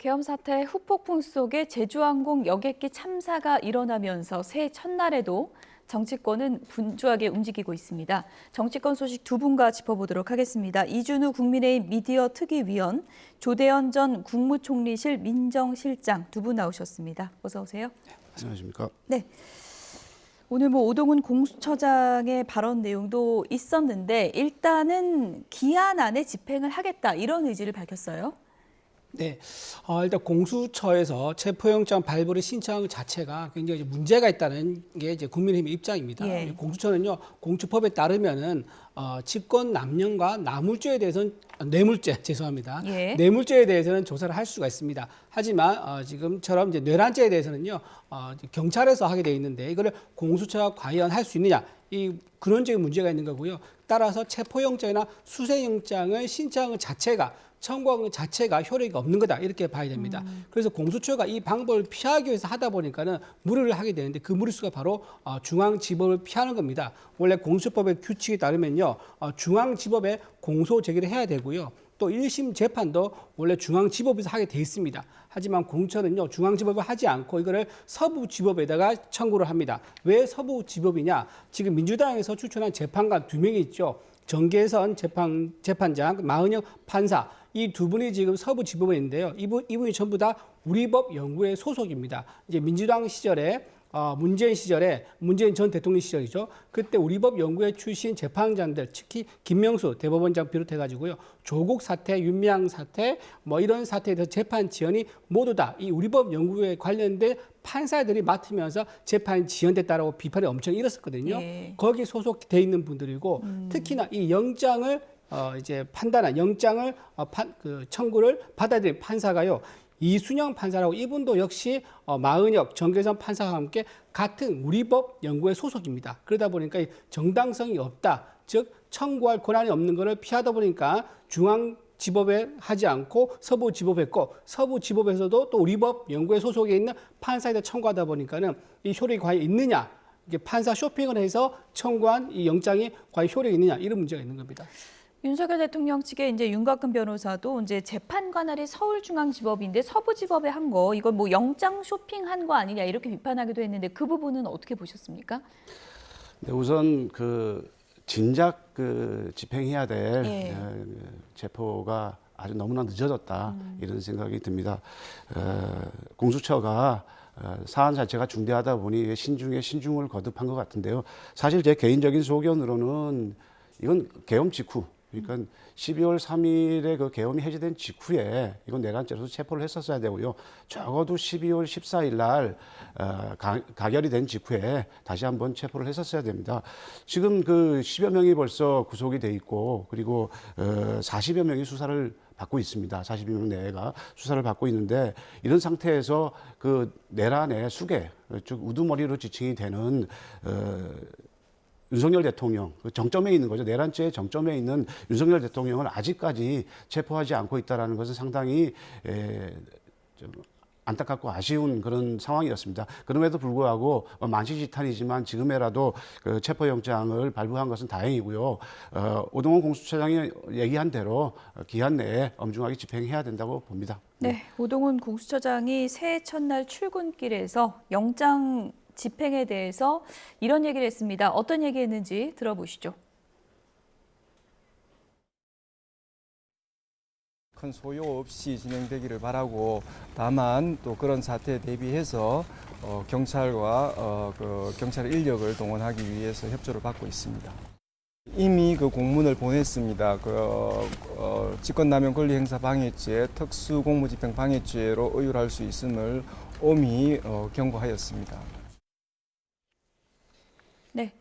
계엄 사태 후폭풍 속에 제주항공 여객기 참사가 일어나면서 새해 첫날에도 정치권은 분주하게 움직이고 있습니다. 정치권 소식 두 분과 짚어보도록 하겠습니다. 이준우 국민의힘 미디어 특위위원, 조대현 전 국무총리실 민정실장 두 분 나오셨습니다. 어서 오세요. 네, 안녕하십니까. 네. 오늘 오동훈 공수처장의 발언 내용도 있었는데 일단은 기한 안에 집행을 하겠다 이런 의지를 밝혔어요. 네, 일단 공수처에서 체포영장 발부를 신청한 것 자체가 굉장히 문제가 있다는 게 이제 국민의힘의 입장입니다. 예. 공수처는요, 공수법에 따르면은 직권 남용과 뇌물죄에 대해서는 죄송합니다. 예. 뇌물죄에 대해서는 조사를 할 수가 있습니다. 하지만 지금처럼 이제 뇌란죄에 대해서는요, 경찰에서 하게 돼 있는데 이거를 공수처가 과연 할 수 있느냐? 이 근원적인 문제가 있는 거고요. 따라서 체포영장이나 수색영장을 신청한 것 자체가 청구한 것 자체가 효력이 없는 거다 이렇게 봐야 됩니다. 그래서 공수처가 이 방법을 피하기 위해서 하다 보니까는 무리를 하게 되는데 그 무리수가 바로 중앙지법을 피하는 겁니다. 원래 공수법의 규칙에 따르면요, 중앙지법에 공소 제기를 해야 되고요. 또 1심 재판도 원래 중앙지법에서 하게 돼 있습니다. 하지만 공수처는요, 중앙지법을 하지 않고 이거를 서부지법에다가 청구를 합니다. 왜 서부지법이냐? 지금 민주당에서 추천한 재판관 2명이 있죠. 정계선 재판장, 마은영 판사, 이 두 분이 지금 서부지법에 있는데요. 이분이 전부 다 우리법 연구회 소속입니다. 이제 민주당 시절에 문재인 전 대통령 시절이죠. 그때 우리법 연구회 출신 재판장들, 특히 김명수 대법원장 비롯해가지고요, 조국 사태, 윤미향 사태, 이런 사태에 대해서 재판 지연이 모두 다 이 우리법 연구회에 관련된 판사들이 맡으면서 재판이 지연됐다라고 비판이 엄청 일었었거든요. 예. 거기 소속돼 있는 분들이고 특히나 이 영장을 이제 판단한 영장을 청구를 받아들인 판사가요. 이순영 판사라고 이분도 역시 마은혁, 정계선 판사와 함께 같은 우리법 연구회 소속입니다. 그러다 보니까 정당성이 없다. 즉 청구할 권한이 없는 것을 피하다 보니까 중앙지법에 하지 않고 서부지법에 했고 서부지법에서도 또 우리법 연구회 소속에 있는 판사에다 청구하다 보니까는 이 효력이 과연 있느냐. 이게 판사 쇼핑을 해서 청구한 이 영장이 과연 효력이 있느냐 이런 문제가 있는 겁니다. 윤석열 대통령 측의 이제 윤곽근 변호사도 이제 재판 관할이 서울중앙지법인데 서부지법에 한 거 이건 영장 쇼핑한 거 아니냐 이렇게 비판하기도 했는데 그 부분은 어떻게 보셨습니까? 네, 우선 진작 집행해야 될 예. 체포가 아주 너무나 늦어졌다 이런 생각이 듭니다. 공수처가 사안 자체가 중대하다 보니 신중에 신중을 거듭한 것 같은데요. 사실 제 개인적인 소견으로는 이건 계엄 직후. 그러니까 12월 3일에 그 계엄이 해제된 직후에 이건 내란죄로서 체포를 했었어야 되고요. 적어도 12월 14일 날 가결이 된 직후에 다시 한번 체포를 했었어야 됩니다. 지금 10여 명이 벌써 구속이 돼 있고 그리고 40여 명이 수사를 받고 있습니다. 40여 명 내외가 수사를 받고 있는데 이런 상태에서 내란의 수괴, 즉 우두머리로 지칭이 되는 윤석열 대통령, 정점에 있는 거죠. 내란죄의 정점에 있는 윤석열 대통령을 아직까지 체포하지 않고 있다는 것은 상당히 좀 안타깝고 아쉬운 그런 상황이었습니다. 그럼에도 불구하고 만시지탄이지만 지금에라도 체포영장을 발부한 것은 다행이고요. 오동훈 공수처장이 얘기한 대로 기한 내에 엄중하게 집행해야 된다고 봅니다. 네, 오동훈 공수처장이 새해 첫날 출근길에서 영장 집행에 대해서 이런 얘기를 했습니다. 어떤 얘기했는지 들어보시죠. 큰 소요 없이 진행되기를 바라고 다만 또 그런 사태에 대비해서 경찰과 경찰 인력을 동원하기 위해서 협조를 받고 있습니다. 이미 공문을 보냈습니다. 직권남용 권리행사 방해죄, 특수공무집행 방해죄로 의율할 수 있음을 엄히 경고하였습니다. 네,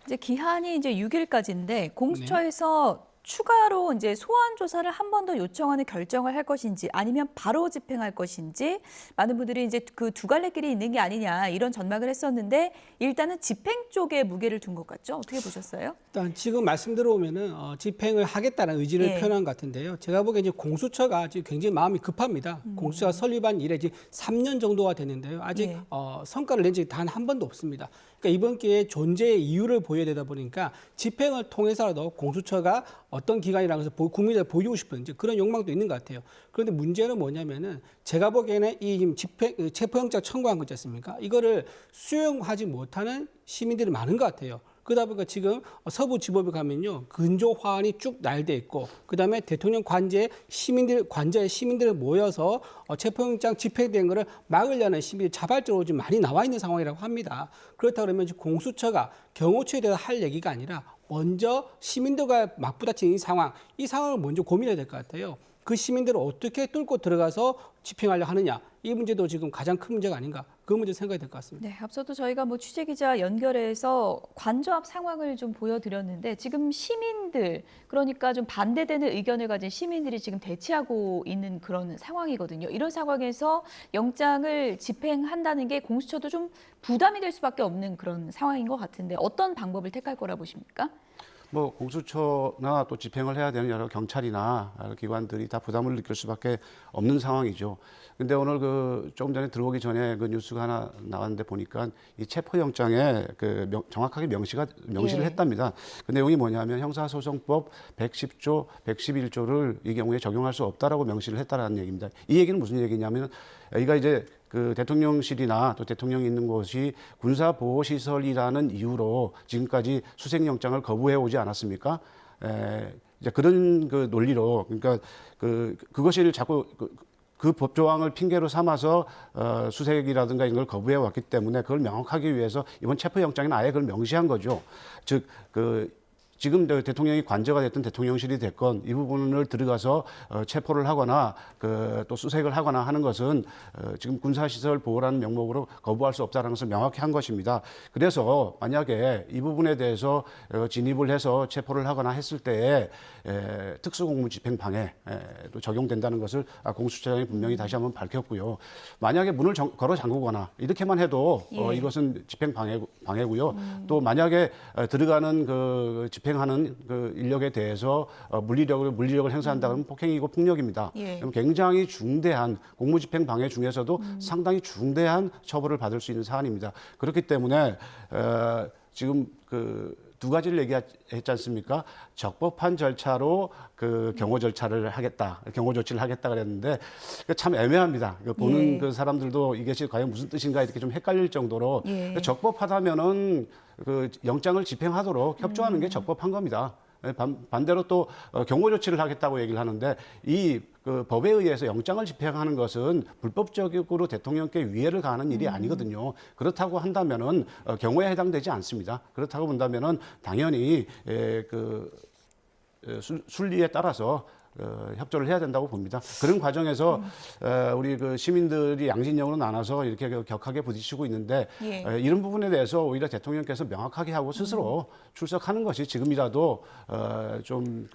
이제 기한이 이제 6일까지인데 공수처에서 추가로 이제 소환 조사를 한 번 더 요청하는 결정을 할 것인지 아니면 바로 집행할 것인지 많은 분들이 이제 그 두 갈래 길이 있는 게 아니냐 이런 전망을 했었는데 일단은 집행 쪽에 무게를 둔 것 같죠? 어떻게 보셨어요? 일단 지금 말씀 들어오면은 집행을 하겠다는 의지를 예. 표현한 것 같은데요. 제가 보기에 이제 공수처가 지금 굉장히 마음이 급합니다. 공수처가 설립한 이래 지금 3년 정도가 됐는데요. 아직 예. 성과를 낸 적이 단 한 번도 없습니다. 그러니까 이번 기회에 존재의 이유를 보여야 되다 보니까 집행을 통해서라도 공수처가 어떤 기관이라는 것을 국민들에 보이고 싶은 이제 그런 욕망도 있는 것 같아요. 그런데 문제는 뭐냐면은 제가 보기에는 이 체포영장 청구한 거 있지 않습니까? 이거를 수용하지 못하는 시민들이 많은 것 같아요. 그러다 보니까 지금 서부지법에 가면요 근조 화환이 쭉 날돼 있고, 그다음에 대통령 관저에 시민들이 모여서 체포영장 집행된 거를 막으려는 시민들이 자발적으로 좀 많이 나와 있는 상황이라고 합니다. 그렇다 그러면 공수처가 경호처에 대해서 할 얘기가 아니라 먼저 시민들과 맞부딪힌 이 상황을 먼저 고민해야 될 것 같아요. 그 시민들을 어떻게 뚫고 들어가서 집행하려 하느냐, 이 문제도 지금 가장 큰 문제가 아닌가, 그 문제 생각이 될 것 같습니다. 네, 앞서도 저희가 취재 기자 연결해서 관저 앞 상황을 좀 보여드렸는데 지금 시민들, 그러니까 좀 반대되는 의견을 가진 시민들이 지금 대치하고 있는 그런 상황이거든요. 이런 상황에서 영장을 집행한다는 게 공수처도 좀 부담이 될 수밖에 없는 그런 상황인 것 같은데 어떤 방법을 택할 거라 보십니까? 뭐 공수처나 또 집행을 해야 되는 여러 경찰이나 여러 기관들이 다 부담을 느낄 수밖에 없는 상황이죠. 근데 오늘 조금 전에 들어오기 전에 뉴스가 하나 나왔는데 보니까 이 체포영장에 정확하게 명시를 했답니다. 그 내용이 뭐냐면 형사소송법 110조, 111조를 이 경우에 적용할 수 없다라고 명시를 했다라는 얘기입니다. 이 얘기는 무슨 얘기냐면 여기가 이제 대통령실이나 또 대통령이 있는 곳이 군사보호시설이라는 이유로 지금까지 수색영장을 거부해 오지 않았습니까? 이제 그런 논리로, 그러니까 그것을 자꾸 그 법조항을 핑계로 삼아서 수색이라든가 이런 걸 거부해 왔기 때문에 그걸 명확하기 위해서 이번 체포영장에는 아예 그걸 명시한 거죠. 즉, 지금 대통령이 관저가 됐든 대통령실이 됐건 이 부분을 들어가서 체포를 하거나 또 수색을 하거나 하는 것은 지금 군사시설 보호라는 명목으로 거부할 수 없다는 것을 명확히 한 것입니다. 그래서 만약에 이 부분에 대해서 진입을 해서 체포를 하거나 했을 때에 특수공무집행방해도 적용된다는 것을 공수처장이 분명히 다시 한번 밝혔고요. 만약에 문을 걸어 잠그거나 이렇게만 해도 이것은 집행방해고요. 또 만약에 들어가는 집행하는 인력에 대해서 물리력을 행사한다 그러면 폭행이고 폭력입니다. 그럼 굉장히 중대한 공무집행 방해 중에서도 상당히 중대한 처벌을 받을 수 있는 사안입니다. 그렇기 때문에 지금 두 가지를 얘기했지 않습니까? 적법한 절차로 경호 조치를 하겠다 그랬는데 참 애매합니다. 보는 사람들도 이것이 과연 무슨 뜻인가 이렇게 좀 헷갈릴 정도로 적법하다면은 영장을 집행하도록 협조하는 게 적법한 겁니다. 반대로 또 경호 조치를 하겠다고 얘기를 하는데 이 법에 의해서 영장을 집행하는 것은 불법적으로 대통령께 위해를 가하는 일이 아니거든요. 그렇다고 한다면은 경호에 해당되지 않습니다. 그렇다고 본다면은 당연히 순리에 따라서 협조를 해야 된다고 봅니다. 그런 과정에서 우리 시민들이 양진영으로 나눠서 이렇게 격하게 부딪히고 있는데 이런 부분에 대해서 오히려 대통령께서 명확하게 하고 스스로 출석하는 것이 지금이라도 좀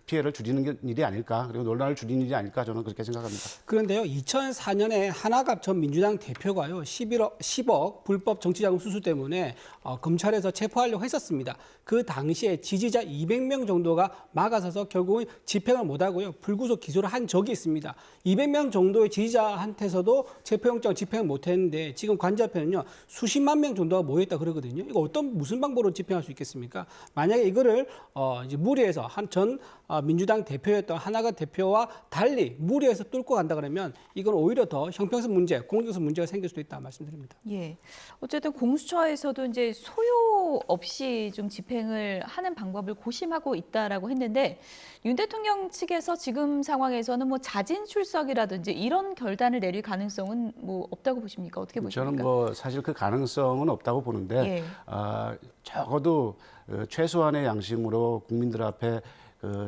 피해를 줄이는 일이 아닐까, 그리고 논란을 줄이는 일이 아닐까, 저는 그렇게 생각합니다. 그런데요, 2004년에 한학갑 전 민주당 대표가요 10억 불법 정치자금 수수 때문에 검찰에서 체포하려고 했었습니다. 그 당시에 지지자 200명 정도가 막아서서 결국은 집행을 못하고요 불구속 기소를 한 적이 있습니다. 200명 정도의 지지자한테서도 체포영장 집행을 못했는데 지금 관저 앞에는요 수십만 명 정도가 모여있다 그러거든요. 이거 무슨 방법으로 집행할 수 있겠습니까? 만약에 이거를 이제 무리해서 전 민주당 대표였던 한학갑 대표와 달리 무리해서 뚫고 간다 그러면 이건 오히려 더 형평성 문제, 공정성 문제가 생길 수도 있다 말씀드립니다. 예. 어쨌든 공수처에서도 이제 소요 없이 좀 집행을 하는 방법을 고심하고 있다라고 했는데 윤 대통령 측에서 지금 상황에서는 자진 출석이라든지 이런 결단을 내릴 가능성은 없다고 보십니까? 어떻게 보십니까? 저는 사실 그 가능성은 없다고 보는데 적어도 최소한의 양심으로 국민들 앞에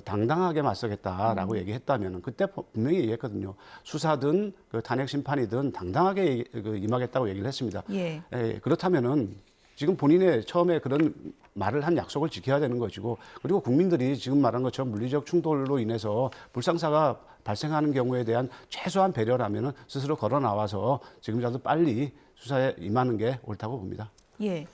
당당하게 맞서겠다라고 얘기했다면 그때 분명히 얘기했거든요. 수사든 탄핵 심판이든 당당하게 임하겠다고 얘기를 했습니다. 그렇다면은 지금 본인의 처음에 그런 말을 한 약속을 지켜야 되는 것이고, 그리고 국민들이 지금 말한 것처럼 물리적 충돌로 인해서 불상사가 발생하는 경우에 대한 최소한 배려라면은 스스로 걸어 나와서 지금이라도 빨리 수사에 임하는 게 옳다고 봅니다. 예.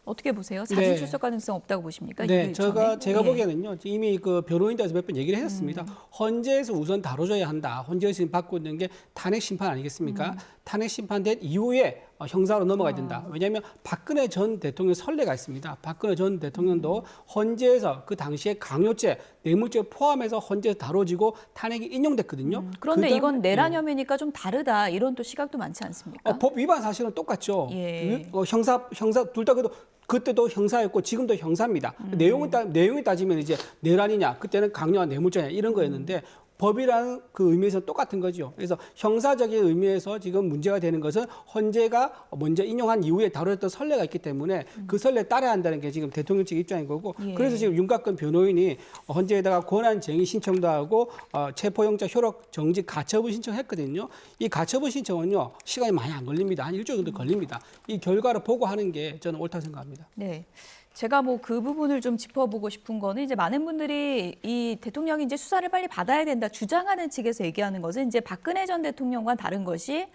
어떻게 보세요? 자진 출석 가능성 없다고 보십니까? 네, 제가 보기에는요 이미 변호인단에서 몇 번 얘기를 했습니다. 헌재에서 우선 다뤄줘야 한다. 헌재에서 받고 있는 게 탄핵 심판 아니겠습니까? 탄핵 심판된 이후에 형사로 넘어가야 된다. 왜냐하면 박근혜 전 대통령 선례가 있습니다. 박근혜 전 대통령도 헌재에서 그 당시에 강요죄, 뇌물죄 포함해서 헌재에서 다뤄지고 탄핵이 인용됐거든요. 그런데 그다음- 이건 내란 혐의니까 좀 다르다 이런 또 시각도 많지 않습니까? 법 위반 사실은 똑같죠. 예. 형사 둘 다 그때도 형사였고 지금도 형사입니다. 내용에 따지면 이제 내란이냐, 그때는 강요한 뇌물죄냐 이런 거였는데 법이라는 그 의미에서 똑같은 거죠. 그래서 형사적인 의미에서 지금 문제가 되는 것은 헌재가 먼저 인용한 이후에 다뤘던 선례가 있기 때문에 그 선례에 따라야 한다는 게 지금 대통령 측 입장인 거고 예. 그래서 지금 윤곽근 변호인이 헌재에다가 권한쟁의 신청도 하고 체포영장 효력 정지 가처분 신청했거든요. 이 가처분 신청은요 시간이 많이 안 걸립니다. 한 일주일 정도 걸립니다. 이 결과를 보고하는 게 저는 옳다고 생각합니다. 네. 제가 뭐 그 부분을 좀 짚어보고 싶은 거는 이제 많은 분들이 이 대통령이 이제 수사를 빨리 받아야 된다 주장하는 측에서 얘기하는 것은 이제 박근혜 전 대통령과 다른 것이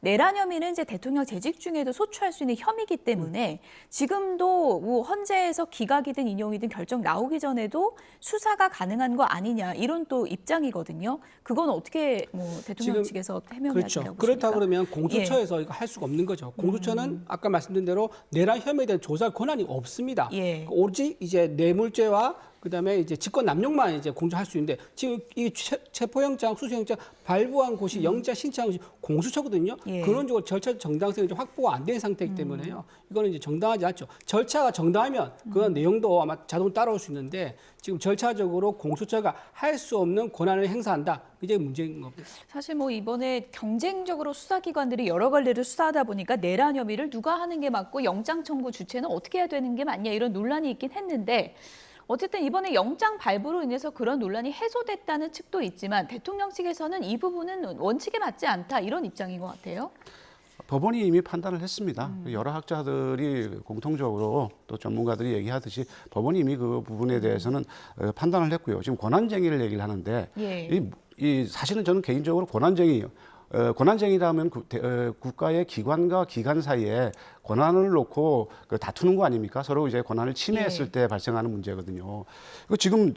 내란 혐의는 이제 대통령 재직 중에도 소추할 수 있는 혐의이기 때문에 지금도 뭐 헌재에서 기각이든 인용이든 결정 나오기 전에도 수사가 가능한 거 아니냐 이런 또 입장이거든요. 그건 어떻게 뭐 대통령 지금 측에서 해명해야 그렇죠. 된다고 그렇다 보십니까? 그러면 공수처에서 이거 할 수가 없는 거죠. 공수처는 아까 말씀드린 대로 내란 혐의에 대한 조사할 권한이 없습니다. 예. 오직 이제 뇌물죄와 그다음에 이제 직권 남용만 이제 공조할 수 있는데 지금 이 체포영장, 수수영장 발부한 곳이 영장 신청한 곳이 공수처거든요. 예. 근원적으로 절차 정당성이 이제 확보가 안 된 상태이기 때문에요. 이거는 이제 정당하지 않죠. 절차가 정당하면 그런 내용도 아마 자동 따라올 수 있는데 지금 절차적으로 공수처가 할 수 없는 권한을 행사한다. 이게 문제인 겁니다. 사실 뭐 이번에 경쟁적으로 수사기관들이 여러 갈래를 수사하다 보니까 내란 혐의를 누가 하는 게 맞고 영장 청구 주체는 어떻게 해야 되는 게 맞냐 이런 논란이 있긴 했는데 어쨌든 이번에 영장 발부로 인해서 그런 논란이 해소됐다는 측도 있지만 대통령 측에서는 이 부분은 원칙에 맞지 않다 이런 입장인 것 같아요. 법원이 이미 판단을 했습니다. 여러 학자들이 공통적으로 또 전문가들이 얘기하듯이 법원이 이미 그 부분에 대해서는 판단을 했고요. 지금 권한쟁의를 얘기를 하는데 예. 이 사실은 저는 개인적으로 권한쟁의요. 권한쟁의라면 국가의 기관과 기관 사이에 권한을 놓고 다투는 거 아닙니까? 서로 이제 권한을 침해했을 예. 때 발생하는 문제거든요. 지금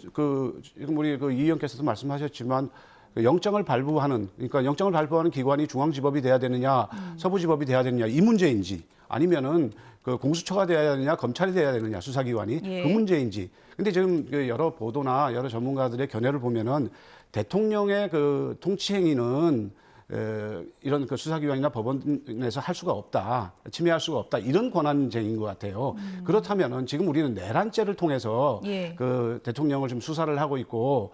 우리 이 의원께서도 말씀하셨지만 영장을 발부하는 그러니까 영장을 발부하는 기관이 중앙지법이 돼야 되느냐, 서부지법이 돼야 되느냐 이 문제인지 아니면은 그 공수처가 돼야 되느냐, 검찰이 돼야 되느냐 수사기관이 예. 그 문제인지. 근데 지금 여러 보도나 여러 전문가들의 견해를 보면은 대통령의 그 통치행위는 이런 그 수사기관이나 법원에서 할 수가 없다, 침해할 수가 없다 이런 권한쟁인 것 같아요. 그렇다면은 지금 우리는 내란죄를 통해서 예. 그 대통령을 좀 수사를 하고 있고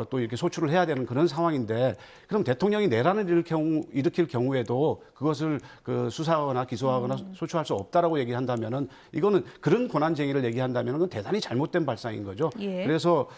또 이렇게 소추를 해야 되는 그런 상황인데 그럼 대통령이 내란을 일으킬 경우에도 그것을 그 수사하거나 기소하거나 소추할 수 없다라고 얘기한다면은 이거는 그런 권한쟁의를 얘기한다면은 그건 대단히 잘못된 발상인 거죠. 예. 그래서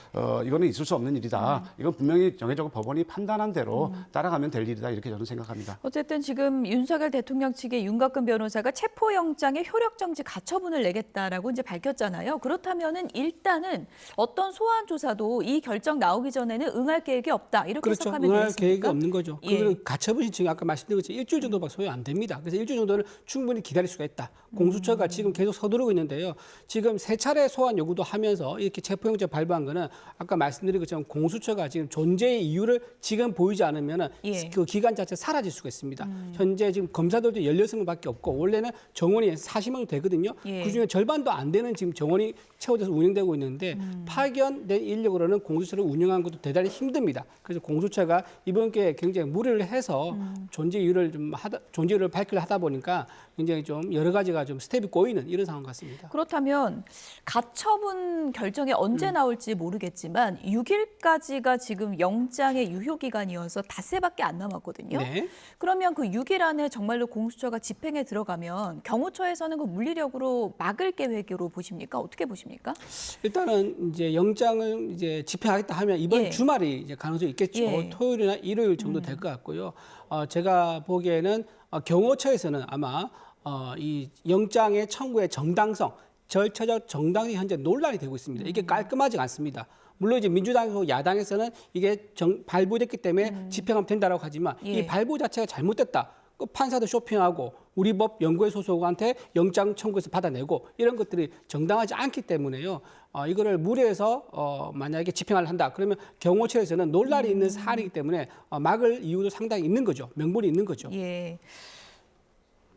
이거는 있을 수 없는 일이다. 이건 분명히 정해져서 법원이 판단한 대로 따라가면 될 일이다 이렇게 저는 생각합니다. 어쨌든 지금 윤석열 대통령 측의 윤곽근 변호사가 체포영장의 효력정지 가처분을 내겠다라고 이제 밝혔잖아요. 그렇다면은 일단은 어떤 소환 조사도 이 결정 나오기 전에는 응할 계획이 없다 이렇게 그렇죠. 해석하면 응할 되겠습니까? 계획이 없는 거죠. 예. 그리고 가처분 신청이 아까 말씀드린 것처럼 일주일 정도밖에 소요 안 됩니다. 그래서 일주일 정도는 충분히 기다릴 수가 있다. 공수처가 지금 계속 서두르고 있는데요. 지금 세 차례 소환 요구도 하면서 이렇게 체포영장 발부한 거는 아까 말씀드린 것처럼 공수처가 지금 존재의 이유를 지금 보이지 않으면은 예. 그 기간 자체 사라질 수가 있습니다. 현재 지금 검사들도 16명밖에 없고 원래는 정원이 40명 되거든요. 예. 그중에 절반도 안 되는 지금 정원이 채워져서 운영되고 있는데 파견된 인력으로는 공수처를 운영하는 것도 대단히 힘듭니다. 그래서 공수처가 이번 기회에 굉장히 무리를 해서 존재 이유를 밝히려 하다 보니까 굉장히 좀 여러 가지가 좀 스텝이 꼬이는 이런 상황 같습니다. 그렇다면 가처분 결정이 언제 나올지 모르겠지만 6일까지가 지금 영장의 유효 기간이어서 닷새밖에 안 남았거든요. 네. 그러면 그 6일 안에 정말로 공수처가 집행에 들어가면 경호처에서는 그 물리력으로 막을 계획으로 보십니까? 어떻게 보십니까? 일단은 이제 영장을 이제 집행하겠다 하면 이번 예. 주말이 이제 가능성이 있겠죠. 예. 토요일이나 일요일 정도 될 것 같고요. 제가 보기에는 경호처에서는 아마 이 영장의 청구의 정당성, 절차적 정당성이 현재 논란이 되고 있습니다. 이게 깔끔하지 않습니다. 물론 이제 민주당과 야당에서는 이게 발부됐기 때문에 집행하면 된다라고 하지만 예. 이 발부 자체가 잘못됐다. 그 판사도 쇼핑하고 우리 법 연구회 소속한테 영장 청구해서 받아내고 이런 것들이 정당하지 않기 때문에요. 이거를 무리해서 만약에 집행을 한다. 그러면 경호처에서는 논란이 있는 사안이기 때문에 막을 이유도 상당히 있는 거죠. 명분이 있는 거죠. 예.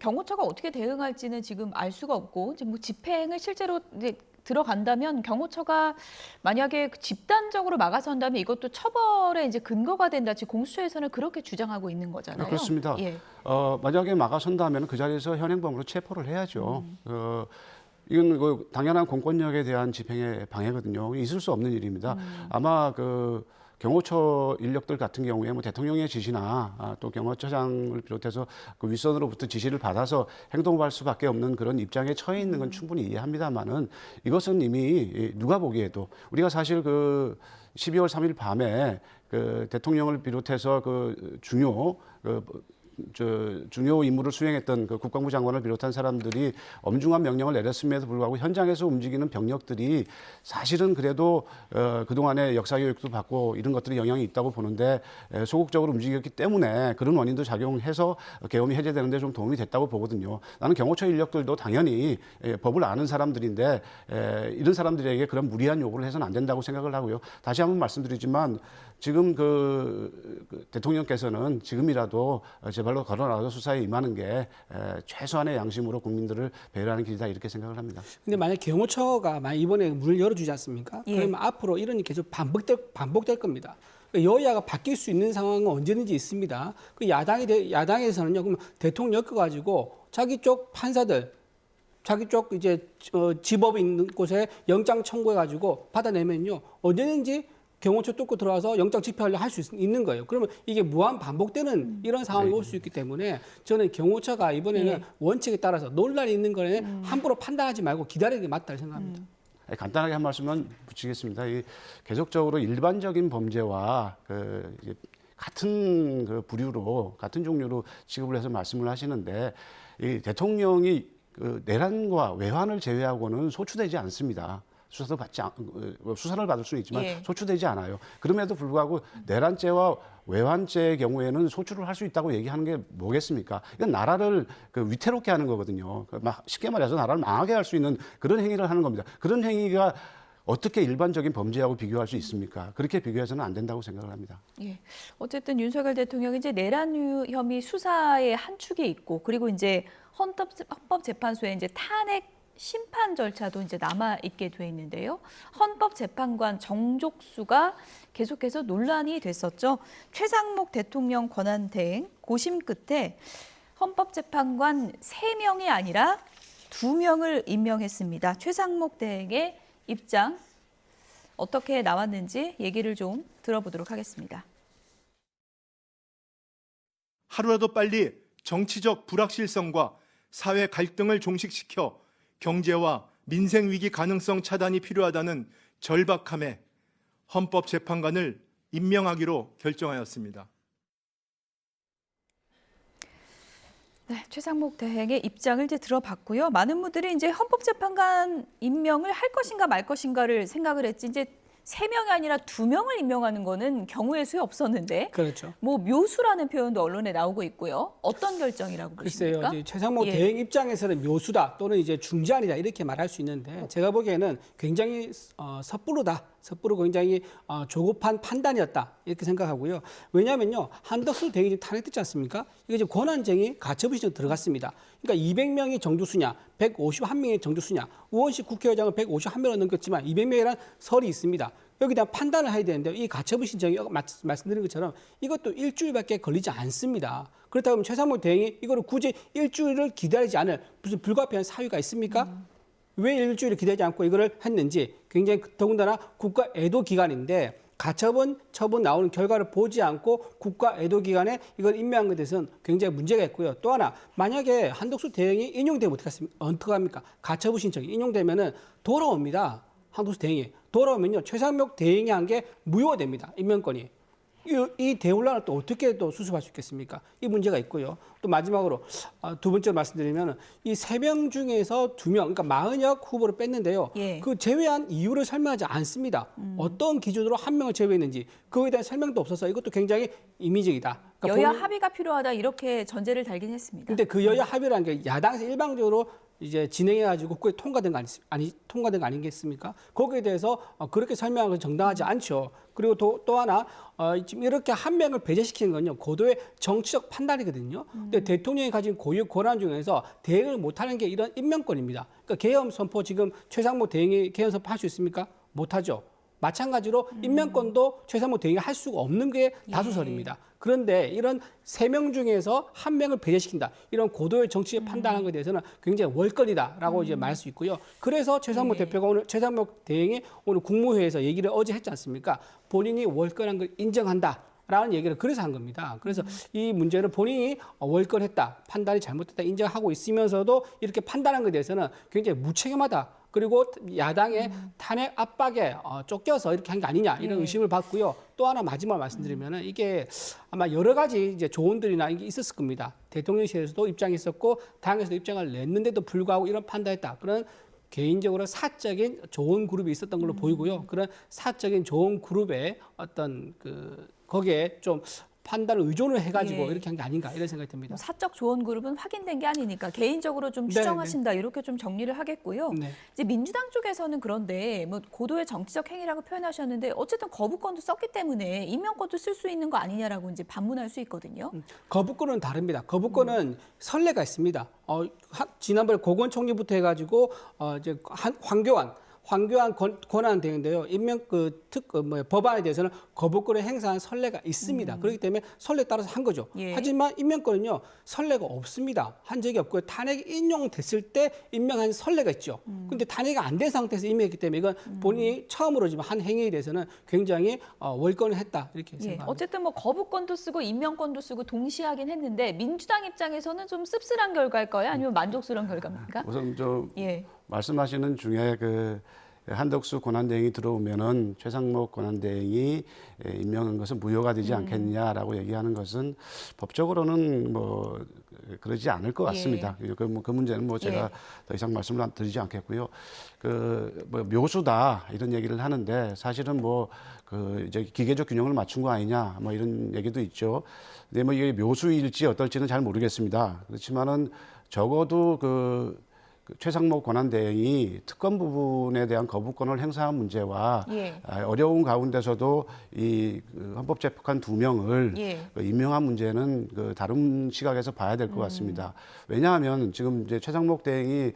경호처가 어떻게 대응할지는 지금 알 수가 없고 지금 뭐 집행을 실제로 이제 들어간다면 경호처가 만약에 집단적으로 막아선다면 이것도 처벌의 이제 근거가 된다. 지금 공수처에서는 그렇게 주장하고 있는 거잖아요. 그렇습니다. 예. 만약에 막아선다면 그 자리에서 현행범으로 체포를 해야죠. 이건 그 당연한 공권력에 대한 집행의 방해거든요. 있을 수 없는 일입니다. 아마 그 경호처 인력들 같은 경우에 뭐 대통령의 지시나 또 경호처장을 비롯해서 그 윗선으로부터 지시를 받아서 행동할 수밖에 없는 그런 입장에 처해 있는 건 충분히 이해합니다만은 이것은 이미 누가 보기에도 우리가 사실 그 12월 3일 밤에 그 대통령을 비롯해서 그 중요 임무를 수행했던 그 국방부 장관을 비롯한 사람들이 엄중한 명령을 내렸음에도 불구하고 현장에서 움직이는 병력들이 사실은 그래도 그동안의 역사 교육도 받고 이런 것들이 영향이 있다고 보는데 소극적으로 움직였기 때문에 그런 원인도 작용해서 계엄이 해제되는 데 좀 도움이 됐다고 보거든요. 나는 경호처 인력들도 당연히 법을 아는 사람들인데 이런 사람들에게 그런 무리한 요구를 해서는 안 된다고 생각을 하고요. 다시 한번 말씀드리지만 지금 그 대통령께서는 지금이라도 제발로 걸어나와서 수사에 임하는 게 최소한의 양심으로 국민들을 배려하는 길이다 이렇게 생각을 합니다. 근데 만약 경호처가 만약 이번에 문을 열어주지 않습니까? 예. 그러면 앞으로 이런 일이 계속 반복될 겁니다. 여야가 바뀔 수 있는 상황은 언제든지 있습니다. 그 야당에서는요, 그럼 대통령 엮어가지고 자기 쪽 판사들, 자기 쪽 이제 지법이 있는 곳에 영장 청구해가지고 받아내면요, 언제든지 경호처 뚫고 들어와서 영장 집행하려 할 수 있는 거예요. 그러면 이게 무한 반복되는 이런 상황이 올 수 있기 때문에 저는 경호처가 이번에는 원칙에 따라서 논란이 있는 거는 함부로 판단하지 말고 기다리는 게 맞다고 생각합니다. 간단하게 한 말씀만 붙이겠습니다. 계속적으로 일반적인 범죄와 같은 그 부류로 같은 종류로 취급을 해서 말씀을 하시는데 이 대통령이 그 내란과 외환을 제외하고는 소추되지 않습니다. 수사를 받을 수는 있지만 소추되지 않아요. 그럼에도 불구하고 내란죄와 외환죄의 경우에는 소추를 할 수 있다고 얘기하는 게 뭐겠습니까? 이건 나라를 위태롭게 하는 거거든요. 쉽게 말해서 나라를 망하게 할 수 있는 그런 행위를 하는 겁니다. 그런 행위가 어떻게 일반적인 범죄하고 비교할 수 있습니까? 그렇게 비교해서는 안 된다고 생각을 합니다. 예. 어쨌든 윤석열 대통령이 이제 내란 혐의 수사의 한 축이 있고 그리고 이제 헌법재판소에 이제 탄핵 심판 절차도 이제 남아 있게 돼 있는데요. 헌법재판관 정족수가 계속해서 논란이 됐었죠. 최상목 대통령 권한대행 고심 끝에 헌법재판관 3명이 아니라 2명을 임명했습니다. 최상목 대행의 입장 어떻게 나왔는지 얘기를 좀 들어보도록 하겠습니다. 하루라도 빨리 정치적 불확실성과 사회 갈등을 종식시켜 경제와 민생 위기 가능성 차단이 필요하다는 절박함에 헌법재판관을 임명하기로 결정하였습니다. 네, 최상목 대행의 입장을 이제 들어봤고요. 많은 분들이 이제 헌법재판관 임명을 할 것인가 말 것인가를 생각을 했지 이제 3명이 아니라 2명을 임명하는 거는 경우의 수에 없었는데 그렇죠. 뭐 묘수라는 표현도 언론에 나오고 있고요. 어떤 결정이라고 보십니까? 글쎄요. 최상목 대행 입장에서는 묘수다 또는 이제 중재안이다 이렇게 말할 수 있는데 제가 보기에는 굉장히 섣부르고 굉장히 조급한 판단이었다 이렇게 생각하고요. 왜냐하면요. 한덕수 대행이 지금 탄핵됐지 않습니까? 이게 지금 권한쟁의 가처분이 들어갔습니다. 그러니까 200명이 정주수냐, 151명이 정주수냐, 우원식 국회의장은 151명을 넘겼지만 200명이라는 설이 있습니다. 여기에 대한 판단을 해야 되는데 이 가처분 신청이 말씀드린 것처럼 이것도 일주일밖에 걸리지 않습니다. 그렇다고 하면 최상목 대행이 이거를 굳이 일주일을 기다리지 않을 무슨 불가피한 사유가 있습니까? 왜 일주일을 기다리지 않고 이거를 했는지 굉장히 더군다나 국가 애도 기간인데 가처분 처분 나오는 결과를 보지 않고 국가 애도 기간에 이걸 임명한 것에 대해서는 굉장히 문제가 있고요. 또 하나 만약에 한덕수 대행이 인용되면 어떡합니까? 가처분 신청이 인용되면은 돌아옵니다. 한덕수 대행이 돌아오면요 최상목 대행이 한 게 무효됩니다. 임명권이. 이 대혼란을 또 어떻게 또 수습할 수 있겠습니까? 이 문제가 있고요. 또 마지막으로 두 번째 말씀드리면 이 3명 중에서 2명, 그러니까 마은혁 후보를 뺐는데요. 그 제외한 이유를 설명하지 않습니다. 어떤 기준으로 1명을 제외했는지 그거에 대한 설명도 없어서 이것도 굉장히 임의적이다. 그러니까 여야 합의가 필요하다 이렇게 전제를 달긴 했습니다. 근데 그 여야 합의라는 게 야당에서 일방적으로 이제 진행해가지고 국회에 통과된 거 통과된 거 아니겠습니까? 거기에 대해서 그렇게 설명하는 건 정당하지 않죠. 그리고 또 하나 지금 이렇게 한 명을 배제시키는 건요 고도의 정치적 판단이거든요. 근데 대통령이 가진 고유 권한 중에서 대응을 못하는 게 이런 임명권입니다. 그러니까 계엄 선포 지금 최상목 대행이 계엄 선포 할 수 있습니까? 못하죠. 마찬가지로 임명권도 최상목 대행이 할 수가 없는 게 다수설입니다. 그런데 이런 3명 중에서 1명을 배제시킨다. 이런 고도의 정치적 판단한 것에 대해서는 굉장히 월권이다라고 이제 말할 수 있고요. 그래서 최상목 대표가 오늘 최상목 대행이 오늘 국무회의에서 얘기를 어제 했지 않습니까? 본인이 월권한 걸 인정한다. 라는 얘기를 그래서 한 겁니다. 그래서 이 문제를 본인이 월권했다, 판단이 잘못됐다 인정하고 있으면서도 이렇게 판단한 것에 대해서는 굉장히 무책임하다. 그리고 야당의 탄핵 압박에 쫓겨서 이렇게 한 게 아니냐 이런 의심을 받고요. 또 하나 마지막 말씀드리면은 이게 아마 여러 가지 이제 조언들이나 이게 있었을 겁니다. 대통령실에서도 입장이 있었고 당에서도 입장을 냈는데도 불구하고 이런 판단했다. 그런 개인적으로 사적인 조언 그룹이 있었던 걸로 보이고요. 그런 사적인 조언 그룹의 어떤 거기에 좀 판단을 의존을 해가지고 이렇게 한 게 아닌가 이런 생각이 듭니다. 사적 조언 그룹은 확인된 게 아니니까 개인적으로 좀 추정하신다 이렇게 좀 정리를 하겠고요. 네. 이제 민주당 쪽에서는 그런데 뭐 고도의 정치적 행위라고 표현하셨는데 어쨌든 거부권도 썼기 때문에 임명권도 쓸 수 있는 거 아니냐라고 이제 반문할 수 있거든요. 거부권은 다릅니다. 거부권은 선례가 있습니다. 지난번에 고건 총리부터 해가지고 이제 황교안 권한 대행인데요. 법안에 대해서는 거부권을 행사한 선례가 있습니다. 그렇기 때문에 선례에 따라서 한 거죠. 하지만 임명권은요. 선례가 없습니다. 한 적이 없고요. 탄핵이 인용됐을 때 임명한 선례가 있죠. 그런데 탄핵이 안 된 상태에서 임명했기 때문에 이건 본인이 처음으로 지금 한 행위에 대해서는 굉장히 월권을 했다 이렇게 생각합니다. 어쨌든 뭐 거부권도 쓰고 임명권도 쓰고 동시에 하긴 했는데 민주당 입장에서는 좀 씁쓸한 결과일까요? 아니면 만족스러운 결과입니까? 우선 말씀하시는 중에 한덕수 권한대행이 들어오면은 최상목 권한대행이 임명한 것은 무효가 되지 않겠냐라고 얘기하는 것은 법적으로는 뭐 그러지 않을 것 같습니다. 그 문제는 뭐 제가 더 이상 말씀을 드리지 않겠고요. 뭐 묘수다 이런 얘기를 하는데 사실은 이제 기계적 균형을 맞춘 거 아니냐 뭐 이런 얘기도 있죠. 근데 뭐 이게 묘수일지 어떨지는 잘 모르겠습니다. 그렇지만은 적어도 최상목 권한대행이 특검 부분에 대한 거부권을 행사한 문제와 어려운 가운데서도 이 헌법재판관 2명을 임명한 문제는 다른 시각에서 봐야 될 것 같습니다. 왜냐하면 지금 이제 최상목 대행이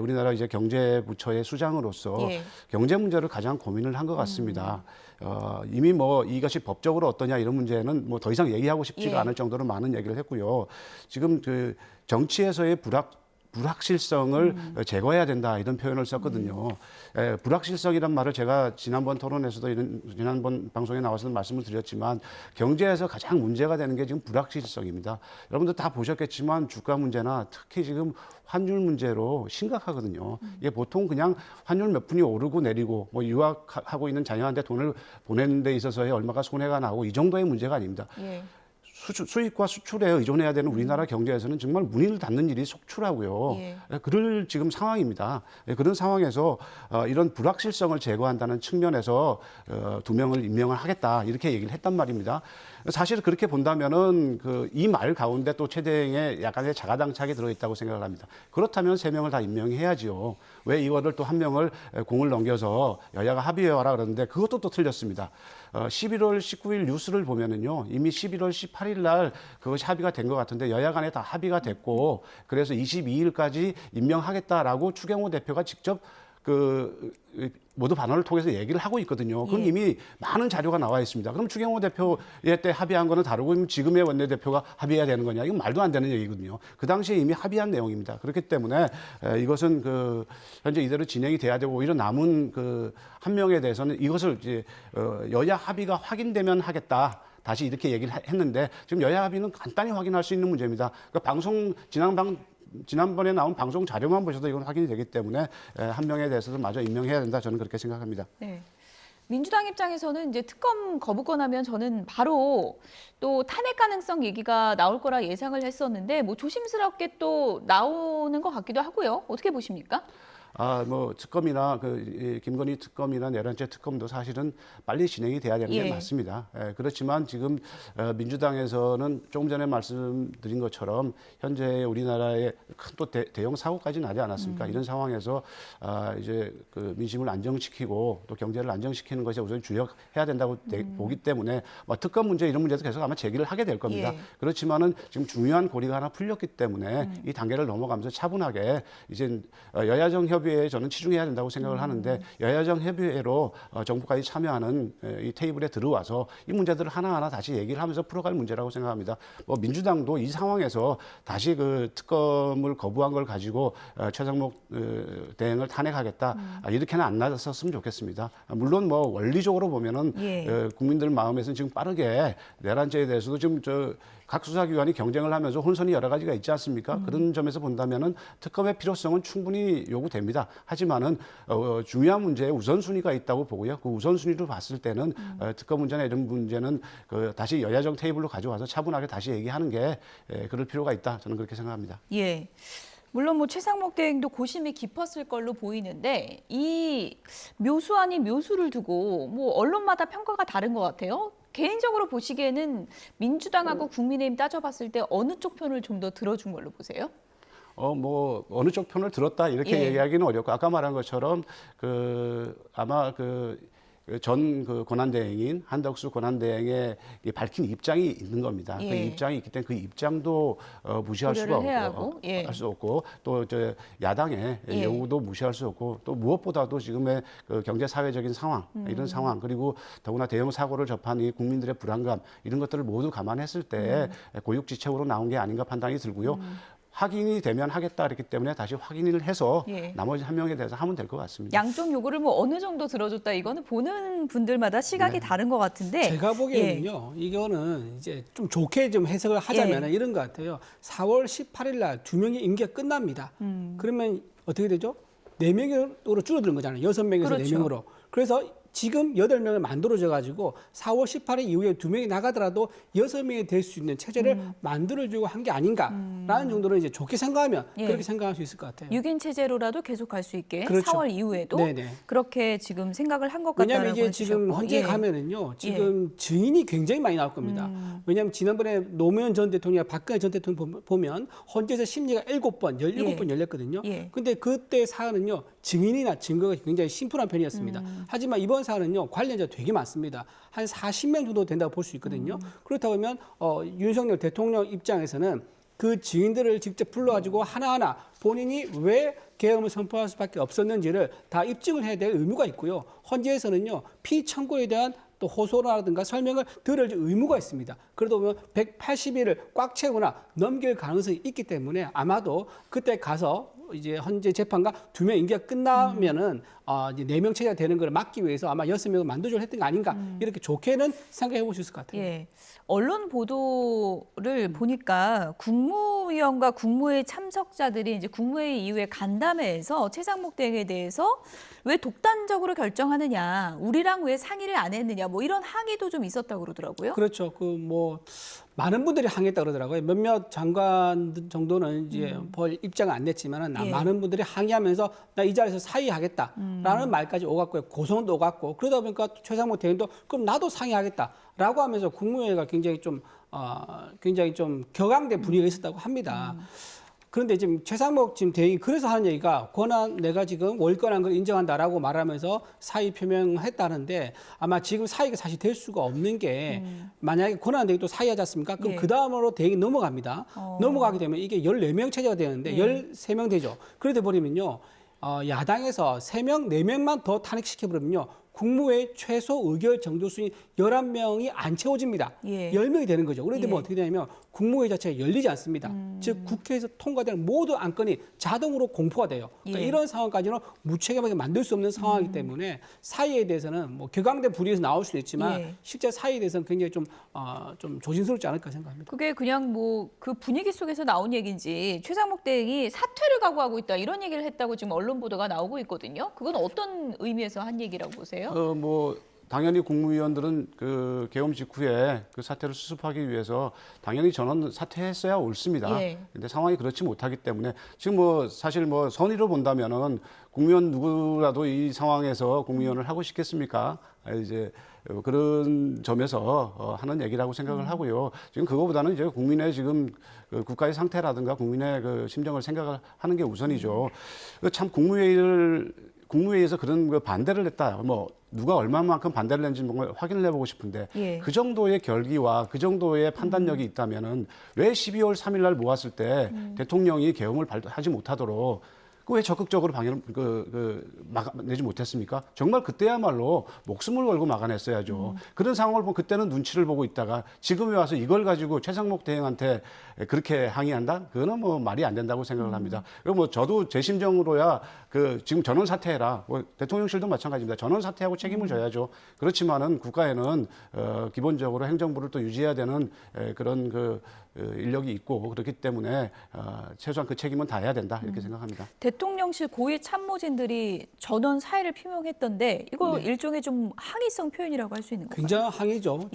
우리나라 이제 경제부처의 수장으로서 경제 문제를 가장 고민을 한 것 같습니다. 이미 이것이 법적으로 어떠냐 이런 문제는 더 이상 얘기하고 싶지가 않을 정도로 많은 얘기를 했고요. 지금 정치에서의 불확실성을 제거해야 된다 이런 표현을 썼거든요. 불확실성이란 말을 제가 지난번 토론에서도 지난번 방송에 나와서 말씀을 드렸지만 경제에서 가장 문제가 되는 게 지금 불확실성입니다. 여러분들 다 보셨겠지만 주가 문제나 특히 지금 환율 문제로 심각하거든요. 이게 보통 그냥 환율 몇 푼이 오르고 내리고 유학하고 있는 자녀한테 돈을 보내는 데 있어서의 얼마가 손해가 나고 이 정도의 문제가 아닙니다. 수입과 수출에 의존해야 되는 우리나라 경제에서는 정말 문을 닫는 일이 속출하고요. 그럴 지금 상황입니다. 그런 상황에서 이런 불확실성을 제거한다는 측면에서 2명을 임명을 하겠다 이렇게 얘기를 했단 말입니다. 사실 그렇게 본다면은 이 말 가운데 또 최 대행의 약간의 자가당착이 들어있다고 생각을 합니다. 그렇다면 3명을 다 임명해야지요. 왜 이거를 또 1명을 공을 넘겨서 여야가 합의해와라 그러는데 그것도 또 틀렸습니다. 11월 19일 뉴스를 보면은요, 이미 11월 18일 날 그것이 합의가 된 것 같은데 여야 간에 다 합의가 됐고 그래서 22일까지 임명하겠다라고 추경호 대표가 직접 모두 반원을 통해서 얘기를 하고 있거든요. 그건 이미 많은 자료가 나와 있습니다. 그럼 추경호 대표의 때 합의한 거는 다르고 지금의 원내대표가 합의해야 되는 거냐? 이건 말도 안 되는 얘기거든요. 그 당시에 이미 합의한 내용입니다. 그렇기 때문에 이것은 현재 이대로 진행이 돼야 되고 오히려 남은 1명에 대해서는 이것을 이제 여야 합의가 확인되면 하겠다. 다시 이렇게 얘기를 했는데 지금 여야 합의는 간단히 확인할 수 있는 문제입니다. 지난번에 나온 방송 자료만 보셔도 이건 확인이 되기 때문에 1명에 대해서도 마저 임명해야 된다. 저는 그렇게 생각합니다. 네. 민주당 입장에서는 이제 특검 거부권하면 저는 바로 또 탄핵 가능성 얘기가 나올 거라 예상을 했었는데 조심스럽게 또 나오는 것 같기도 하고요. 어떻게 보십니까? 뭐 특검이나 이 김건희 특검이나 내란죄 특검도 사실은 빨리 진행이 돼야 되는 게 예. 맞습니다. 그렇지만 지금 민주당에서는 조금 전에 말씀드린 것처럼 현재 우리나라에 큰 또 대형 사고까지 나지 않았습니까? 이런 상황에서 이제 그 민심을 안정시키고 또 경제를 안정시키는 것에 우선 주력해야 된다고 보기 때문에 뭐 특검 문제 이런 문제도 계속 아마 제기를 하게 될 겁니다. 예. 그렇지만은 지금 중요한 고리가 하나 풀렸기 때문에 이 단계를 넘어가면서 차분하게 이제 여야정 협의회에 저는 치중해야 된다고 생각을 하는데 여야정 협의회로 정부까지 참여하는 이 테이블에 들어와서 이 문제들을 하나하나 다시 얘기를 하면서 풀어갈 문제라고 생각합니다. 뭐 민주당도 이 상황에서 다시 그 특검을 거부한 걸 가지고 최상목 대행을 탄핵하겠다 이렇게는 안 나섰으면 좋겠습니다. 물론 뭐 원리적으로 보면은 예. 국민들 마음에서는 지금 빠르게 내란죄에 대해서도 지금 각 수사기관이 경쟁을 하면서 혼선이 여러 가지가 있지 않습니까? 그런 점에서 본다면은 특검의 필요성은 충분히 요구됩니다. 하지만은 중요한 문제에 우선순위가 있다고 보고요. 그 우선순위로 봤을 때는 특검 문제나 이런 문제는 다시 여야정 테이블로 가져와서 차분하게 다시 얘기하는 게 그럴 필요가 있다. 저는 그렇게 생각합니다. 예. 물론 뭐 최상목 대행도 고심이 깊었을 걸로 보이는데 이 묘수 아닌 묘수를 두고 뭐 언론마다 평가가 다른 것 같아요. 개인적으로 보시기에는 민주당하고 국민의힘 따져봤을 때 어느 쪽 편을 좀 더 들어준 걸로 보세요? 뭐 어느 쪽 편을 들었다 이렇게 예. 얘기하기는 어렵고 아까 말한 것처럼 아마 전 권한대행인 한덕수 권한대행의 밝힌 입장이 있는 겁니다. 예. 그 입장이 있기 때문에 그 입장도 무시할 수가 고려를 해야 하고, 없고, 예. 할 수 없고 또 야당의 예. 요구도 무시할 수 없고 또 무엇보다도 지금의 경제 사회적인 상황 이런 상황 그리고 더구나 대형 사고를 접한 이 국민들의 불안감 이런 것들을 모두 감안했을 때 고육지책으로 나온 게 아닌가 판단이 들고요. 확인이 되면 하겠다 그랬기 때문에 다시 확인을 해서 예. 나머지 한 명에 대해서 하면 될 것 같습니다. 양쪽 요구를 뭐 어느 정도 들어줬다 이거는 보는 분들마다 시각이 다른 것 같은데 제가 보기에는요, 이거는 이제 좀 좋게 좀 해석을 하자면 이런 것 같아요. 4월 18일 날 2명의 임기가 끝납니다. 그러면 어떻게 되죠? 4명으로 줄어드는 거잖아요. 6명에서 그렇죠. 4명으로. 그래서 지금 8명을 만들어져 가지고 4월 18일 이후에 2명이 나가더라도 6명이 될 수 있는 체제를 만들어주고 한 게 아닌가라는 정도로 이제 좋게 생각하면 예. 그렇게 생각할 수 있을 것 같아요. 6인 체제로라도 계속 갈 수 있게 그렇죠. 4월 이후에도 네네. 그렇게 지금 생각을 한 것 같다라고 왜냐하면 이게 지금 해주셨고. 헌재에 예. 가면은요, 지금 증인이 굉장히 많이 나올 겁니다. 왜냐하면 지난번에 노무현 전 대통령과 박근혜 전 대통령 보면 헌재에서 심리가 7번, 17번 열렸거든요. 예. 근데 그때 사안은요, 증인이나 증거가 굉장히 심플한 편이었습니다. 하지만 이번 사안은요, 관련자 되게 많습니다. 한 40명 정도 된다고 볼 수 있거든요. 그렇다고 하면 윤석열 대통령 입장에서는 그 증인들을 직접 불러가지고 하나하나 본인이 왜 계엄을 선포할 수밖에 없었는지를 다 입증을 해야 될 의무가 있고요. 헌재에서는요, 피청구에 대한 또 호소라든가 설명을 들을 의무가 있습니다. 그러다 보면 180일을 꽉 채우거나 넘길 가능성이 있기 때문에 아마도 그때 가서 이제 헌재 재판과 2명 임기가 끝나면은 이제 4명 체제가 되는 걸 막기 위해서 아마 6명을 만들려고 했던 거 아닌가 이렇게 좋게는 생각해 볼 수 있을 것 같아요. 예. 언론 보도를 보니까 국무위원과 국무회의 참석자들이 이제 국무회의 이후에 간담회에서 최상목 대행에 대해서 왜 독단적으로 결정하느냐, 우리랑 왜 상의를 안 했느냐, 뭐 이런 항의도 좀 있었다고 그러더라고요. 그렇죠. 많은 분들이 항의했다 그러더라고요. 몇몇 장관 정도는 이제 벌 입장을 안 냈지만은 예. 많은 분들이 항의하면서 나 이 자리에서 사의하겠다라는 말까지 오갔고요. 고소도 오갔고 그러다 보니까 최상목 대행도 그럼 나도 상의하겠다라고 하면서 국무회의가 굉장히 좀 격앙된 분위기가 있었다고 합니다. 그런데 지금 최상목 지금 대행이 그래서 하는 얘기가 내가 지금 월권한 걸 인정한다라고 말하면서 사의 표명했다는데 아마 지금 사의가 사실 될 수가 없는 게 만약에 권한 대행이 또 사의하지 않습니까? 그럼 예. 그 다음으로 대행이 넘어갑니다. 넘어가게 되면 이게 14명 체제가 되는데 13명 되죠. 그러다 버리면요. 야당에서 3명, 4명만 더 탄핵시켜버리면요. 국무회의 최소 의결 정도수인 11명이 안 채워집니다. 예. 10명이 되는 거죠. 그런데 뭐 예. 어떻게 되냐면 국무회의 자체가 열리지 않습니다. 즉 국회에서 통과되는 모든 안건이 자동으로 공포가 돼요. 그러니까 예. 이런 상황까지는 무책임하게 만들 수 없는 상황이기 때문에 사의에 대해서는 뭐 격앙된 불의에서 나올 수도 있지만 예. 실제 사의에 대해서는 굉장히 좀 조심스럽지 않을까 생각합니다. 그게 그냥 뭐 그 분위기 속에서 나온 얘기인지 최상목 대행이 사퇴를 각오하고 있다 이런 얘기를 했다고 지금 언론 보도가 나오고 있거든요. 그건 어떤 의미에서 한 얘기라고 보세요? 당연히 국무위원들은 그 계엄 직후에 그 사태를 수습하기 위해서 당연히 전원 사퇴했어야 옳습니다. 예. 근데 상황이 그렇지 못하기 때문에 지금 뭐 사실 뭐 선의로 본다면은 국무위원 누구라도 이 상황에서 국무위원을 하고 싶겠습니까? 이제 그런 점에서 하는 얘기라고 생각을 하고요. 지금 그거보다는 이제 국민의 지금 그 국가의 상태라든가 국민의 그 심정을 생각을 하는 게 우선이죠. 참 국무회의에서 그런 그 반대를 했다. 뭐 누가 얼마만큼 반대를 했는지 뭔가 확인을 해보고 싶은데 예. 그 정도의 결기와 그 정도의 판단력이 있다면은 왜 12월 3일 날 모았을 때 대통령이 계엄을 발동하지 못하도록 그 왜 적극적으로 방해를 막아내지 못했습니까? 정말 그때야말로 목숨을 걸고 막아냈어야죠. 그런 상황을 보면 그때는 눈치를 보고 있다가 지금에 와서 이걸 가지고 최상목 대행한테 그렇게 항의한다? 그거는 뭐 말이 안 된다고 생각을 합니다. 그리고 뭐 저도 제 심정으로야 그 지금 전원 사퇴해라. 뭐 대통령실도 마찬가지입니다. 전원 사퇴하고 책임을 져야죠. 그렇지만은 국가에는 기본적으로 행정부를 또 유지해야 되는 그런 그 인력이 있고 그렇기 때문에 최소한 그 책임은 다해야 된다 이렇게 생각합니다. 대통령실 고위 참모진들이 전원 사의를 표명했던데 이거 일종의 좀 항의성 표현이라고 할 수 있는 건가요? 굉장한 항의죠.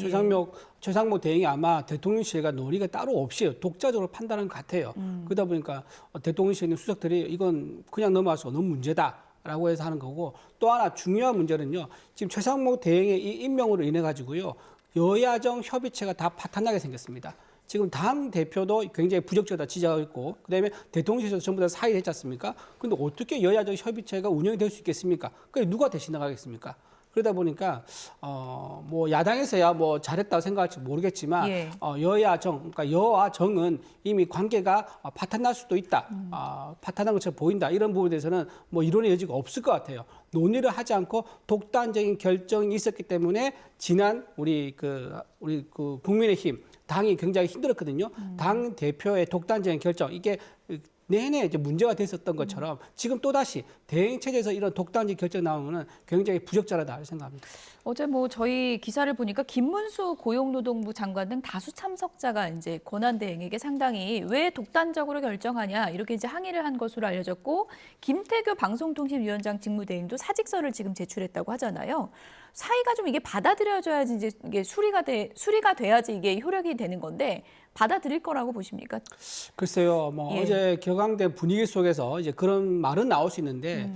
최상목 대행이 아마 대통령실과 논의가 따로 없이 독자적으로 판단한 것 같아요. 그러다 보니까 대통령실에 있는 수석들이 이건 그냥 넘어가서 너무 문제다라고 해서 하는 거고, 또 하나 중요한 문제는요. 지금 최상목 대행의 이 임명으로 인해 가지고요. 여야정 협의체가 다 파탄나게 생겼습니다. 지금 당 대표도 굉장히 부적절하다 지적하고 있고, 그다음에 대통령실에서 전부 다 사의했지 않습니까? 그런데 어떻게 여야정 협의체가 운영이 될 수 있겠습니까? 그게 누가 대신 나가겠습니까? 그러다 보니까 뭐 야당에서야 뭐 잘했다고 생각할지 모르겠지만 예. 여야정, 그러니까 여와 정은 이미 관계가 파탄날 수도 있다, 파탄난 것처럼 보인다, 이런 부분에 대해서는 뭐 이론의 여지가 없을 것 같아요. 논의를 하지 않고 독단적인 결정이 있었기 때문에 지난 우리 국민의힘 당이 굉장히 힘들었거든요. 당 대표의 독단적인 결정, 이게 내내 이제 문제가 됐었던 것처럼 지금 또다시 대행 체제에서 이런 독단적 결정 나오면은 굉장히 부적절하다 생각합니다. 어제 뭐 저희 기사를 보니까 김문수 고용노동부 장관 등 다수 참석자가 이제 권한대행에게 상당히 왜 독단적으로 결정하냐 이렇게 이제 항의를 한 것으로 알려졌고, 김태규 방송통신위원장 직무대행도 사직서를 지금 제출했다고 하잖아요. 사의가 좀 이게 받아들여져야지 이제 이게 수리가 돼야지 이게 효력이 되는 건데 받아들일 거라고 보십니까? 글쎄요, 뭐 예. 어제 격앙된 분위기 속에서 이제 그런 말은 나올 수 있는데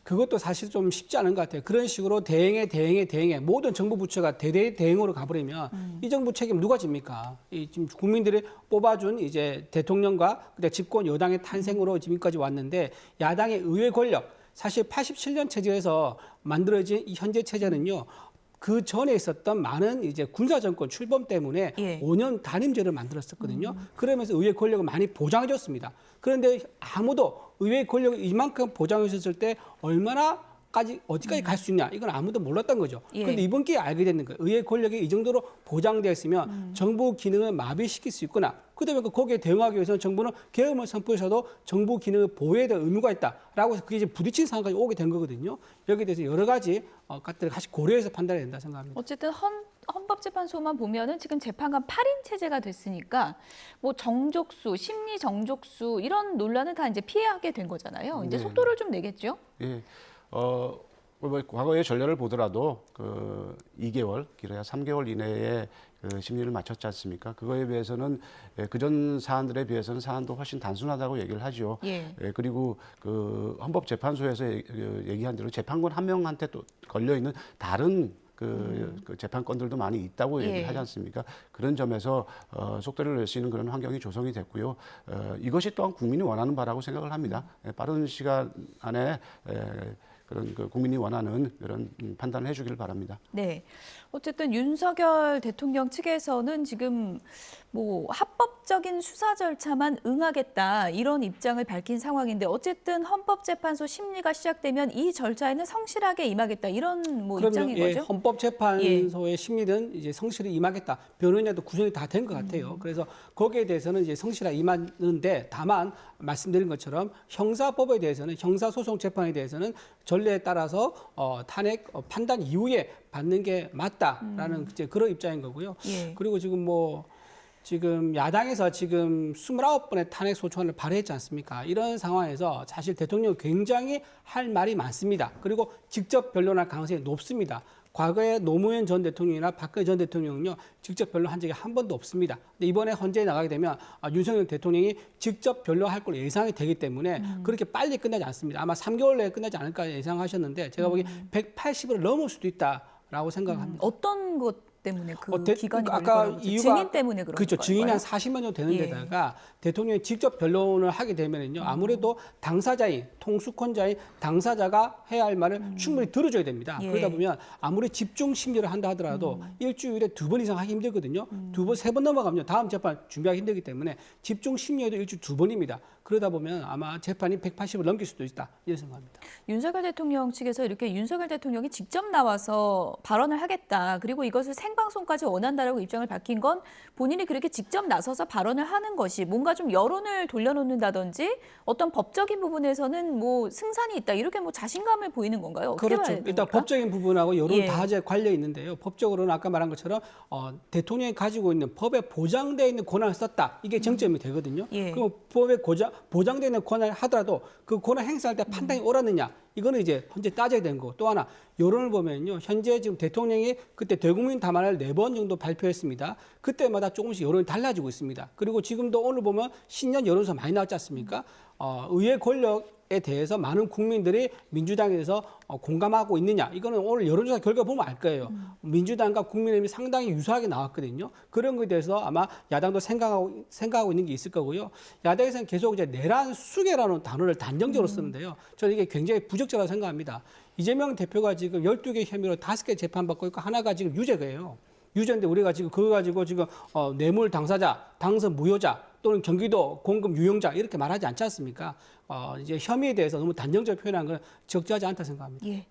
그것도 사실 좀 쉽지 않은 것 같아요. 그런 식으로 대행에 모든 정부 부처가 대행으로 가버리면 이 정부 책임 누가 집니까? 이 지금 국민들이 뽑아준 이제 대통령과 그때 집권 여당의 탄생으로 지금까지 왔는데, 야당의 의회 권력, 사실 87년 체제에서 만들어진 이 현재 체제는요. 그 전에 있었던 많은 이제 군사 정권 출범 때문에 예. 5년 단임제를 만들었었거든요. 그러면서 의회 권력을 많이 보장해줬습니다. 그런데 아무도 의회 권력을 이만큼 보장해줬을 때 얼마나까지 어디까지 갈 수 있냐, 이건 아무도 몰랐던 거죠. 예. 그런데 이번 기회에 알게 되는 거예요. 의회 권력이 이 정도로 보장되어 있으면 정부 기능을 마비시킬 수 있구나. 그다음에 거기에 대응하기 위해서는 정부는 계엄을 선포해서도 정부 기능을 보호해야 될 의무가 있다라고 해서 그게 이제 부딪힌 상황까지 오게 된 거거든요. 여기에 대해서 여러 가지 것들을 같이 고려해서 판단해야 된다 생각합니다. 어쨌든 헌법재판소만 보면은 지금 재판관 8인 체제가 됐으니까 뭐 정족수, 심리 정족수 이런 논란은 다 이제 피하게 된 거잖아요. 이제 네. 속도를 좀 내겠죠? 예. 뭐 과거의 전례를 보더라도 그 2개월, 길어야 3개월 이내에 그 심리를 마쳤지 않습니까? 그거에 비해서는 그전 사안들에 비해서는 사안도 훨씬 단순하다고 얘기를 하죠. 예. 그리고 그 헌법재판소에서 얘기한 대로 재판관 한 명한테 또 걸려 있는 다른 그 재판건들도 많이 있다고 예. 얘기를 하지 않습니까? 그런 점에서 속도를 낼 수 있는 그런 환경이 조성이 됐고요. 이것이 또한 국민이 원하는 바라고 생각을 합니다. 빠른 시간 안에 그런 그 국민이 원하는 그런 판단을 해주기를 바랍니다. 네. 어쨌든 윤석열 대통령 측에서는 지금 뭐 합법적인 수사 절차만 응하겠다 이런 입장을 밝힌 상황인데, 어쨌든 헌법재판소 심리가 시작되면 이 절차에는 성실하게 임하겠다 이런 뭐 입장인 예, 거죠? 헌법재판소의 심리는 이제 성실히 임하겠다. 변호인도 구성이 다 된 것 같아요. 그래서 거기에 대해서는 이제 성실하게 임하는데, 다만 말씀드린 것처럼 형사법에 대해서는, 형사소송 재판에 대해서는 전례에 따라서 탄핵 판단 이후에 받는 게 맞다라는 이제 그런 입장인 거고요. 예. 그리고 지금 야당에서 지금 29번의 탄핵 소추안을 발의했지 않습니까? 이런 상황에서 사실 대통령이 굉장히 할 말이 많습니다. 그리고 직접 변론할 가능성이 높습니다. 과거에 노무현 전 대통령이나 박근혜 전 대통령은요 직접 변론한 적이 한 번도 없습니다. 근데 이번에 헌재에 나가게 되면 윤석열 대통령이 직접 변론할 걸로 예상이 되기 때문에 그렇게 빨리 끝나지 않습니다. 아마 3개월 내에 끝나지 않을까 예상하셨는데 제가 보기 180을 넘을 수도 있다라고 생각합니다. 어떤 것 때문에 그 기간이 아까 걸린 거죠? 증인 때문에 그런 그렇죠. 건가요? 증인이 한 40만 명 되는 예. 데다가 대통령이 직접 변론을 하게 되면은요 아무래도 당사자인 통수권자인 당사자가 해야 할 말을 충분히 들어줘야 됩니다. 예. 그러다 보면 아무리 집중 심리를 한다 하더라도 일주일에 2번 이상 하기 힘들거든요. 2번, 3번 넘어가면 다음 재판 준비하기 힘들기 때문에 집중 심리에도 일주일 2번입니다. 그러다 보면 아마 재판이 180을 넘길 수도 있다 이런 생각합니다. 윤석열 대통령 측에서 이렇게 윤석열 대통령이 직접 나와서 발언을 하겠다. 그리고 이것을 생방송까지 원한다라고 입장을 밝힌 건 본인이 그렇게 직접 나서서 발언을 하는 것이 뭔가 좀 여론을 돌려놓는다든지 어떤 법적인 부분에서는 뭐 승산이 있다. 이렇게 뭐 자신감을 보이는 건가요? 어떻게 그렇죠. 봐야 됩니까? 일단 법적인 부분하고 여론 예. 다 이제 관련 있는데요. 법적으로는 아까 말한 것처럼 대통령이 가지고 있는 법에 보장되어 있는 권한을 썼다. 이게 정점이 되거든요. 예. 그럼 법에 보장되어 있는 권한을 하더라도 그 권한 행사할 때 판단이 옳았느냐. 이거는 이제 현재 따져야 되는 거고 또 하나 여론을 보면요. 현재 지금 대통령이 그때 대국민 담화를 4번 정도 발표했습니다. 그때마다 조금씩 여론이 달라지고 있습니다. 그리고 지금도 오늘 보면 신년 여론조사 많이 나왔지 않습니까? 의회 권력에 대해서 많은 국민들이 민주당에 대해서 공감하고 있느냐. 이거는 오늘 여론조사 결과 보면 알 거예요. 민주당과 국민의힘이 상당히 유사하게 나왔거든요. 그런 것에 대해서 아마 야당도 생각하고 있는 게 있을 거고요. 야당에서는 계속 이제 내란 수계라는 단어를 단정적으로 쓰는데요. 저는 이게 굉장히 부적절하다고 생각합니다. 이재명 대표가 지금 12개 혐의로 5개 재판받고 있고 하나가 지금 유죄예요. 유죄인데 우리가 지금 그거 가지고 지금 뇌물 당사자, 당선 무효자 또는 경기도 공급 유용자 이렇게 말하지 않지 않습니까? 이제 혐의에 대해서 너무 단정적으로 표현한 건 적절하지 않다 생각합니다. 예.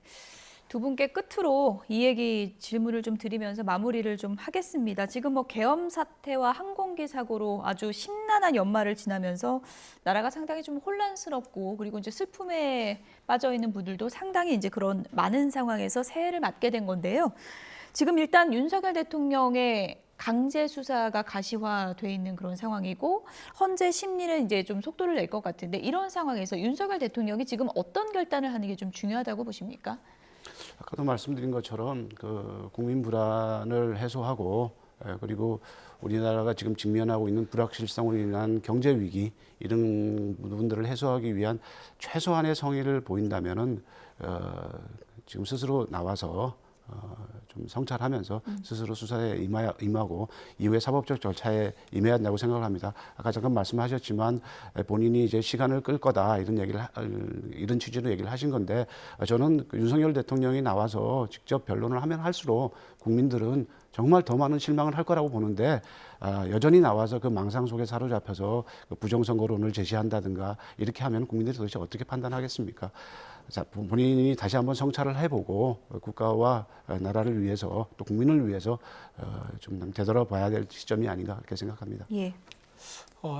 두 분께 끝으로 이 얘기 질문을 좀 드리면서 마무리를 좀 하겠습니다. 지금 뭐 계엄 사태와 항공기 사고로 아주 심란한 연말을 지나면서 나라가 상당히 좀 혼란스럽고 그리고 이제 슬픔에 빠져 있는 분들도 상당히 이제 그런 많은 상황에서 새해를 맞게 된 건데요. 지금 일단 윤석열 대통령의 강제 수사가 가시화돼 있는 그런 상황이고 헌재 심리는 이제 좀 속도를 낼 것 같은데 이런 상황에서 윤석열 대통령이 지금 어떤 결단을 하는 게 좀 중요하다고 보십니까? 아까도 말씀드린 것처럼 그 국민 불안을 해소하고 그리고 우리나라가 지금 직면하고 있는 불확실성으로 인한 경제 위기 이런 부분들을 해소하기 위한 최소한의 성의를 보인다면은 지금 스스로 나와서 좀 성찰하면서 스스로 수사에 임하고 이후에 사법적 절차에 임해야 한다고 생각을 합니다. 아까 잠깐 말씀하셨지만 본인이 이제 시간을 끌 거다 이런 취지로 얘기를 하신 건데 저는 윤석열 대통령이 나와서 직접 변론을 하면 할수록 국민들은 정말 더 많은 실망을 할 거라고 보는데 여전히 나와서 그 망상 속에 사로잡혀서 그 부정선거론을 제시한다든가 이렇게 하면 국민들이 도대체 어떻게 판단하겠습니까? 자, 본인이 다시 한번 성찰을 해보고 국가와 나라를 위해서 또 국민을 위해서 좀 되돌아봐야 될 시점이 아닌가 그렇게 생각합니다. 예.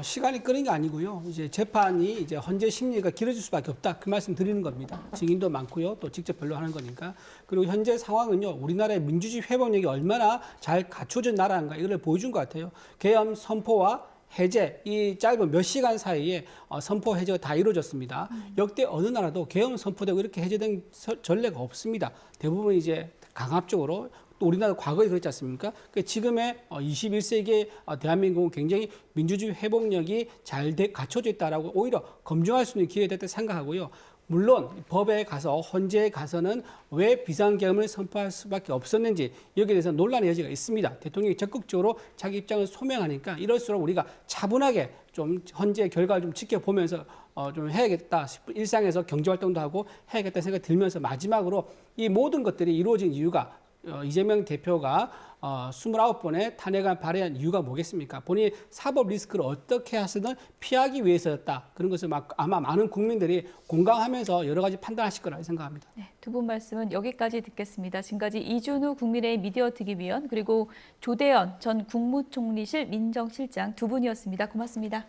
시간이 끄는 게 아니고요. 이제 재판이 이제 헌재 심리가 길어질 수밖에 없다. 그 말씀 드리는 겁니다. 증인도 많고요. 또 직접 변론하는 거니까. 그리고 현재 상황은요. 우리나라의 민주주의 회복력이 얼마나 잘 갖춰진 나라인가 이걸 보여준 것 같아요. 계엄 선포와 해제, 이 짧은 몇 시간 사이에 선포 해제가 다 이루어졌습니다. 역대 어느 나라도 계엄 선포되고 이렇게 해제된 전례가 없습니다. 대부분 이제 강압적으로 또 우리나라 과거에 그렇지 않습니까? 지금의 21세기의 대한민국은 굉장히 민주주의 회복력이 잘 갖춰져 있다라고 오히려 검증할 수 있는 기회가 됐다 생각하고요. 물론 법에 가서 헌재에 가서는 왜 비상계엄을 선포할 수밖에 없었는지 여기에 대해서 논란의 여지가 있습니다. 대통령이 적극적으로 자기 입장을 소명하니까 이럴수록 우리가 차분하게 좀 헌재 결과를 좀 지켜보면서 좀 해야겠다. 일상에서 경제활동도 하고 해야겠다 생각이 들면서 마지막으로 이 모든 것들이 이루어진 이유가 이재명 대표가 29번의 탄핵안 발의한 이유가 뭐겠습니까? 본인이 사법 리스크를 어떻게 하시든 피하기 위해서였다. 그런 것을 아마 많은 국민들이 공감하면서 여러 가지 판단하실 거라 생각합니다. 네, 두 분 말씀은 여기까지 듣겠습니다. 지금까지 이준우 국민의힘 미디어특위위원 그리고 조대현 전 국무총리실 민정실장 두 분이었습니다. 고맙습니다.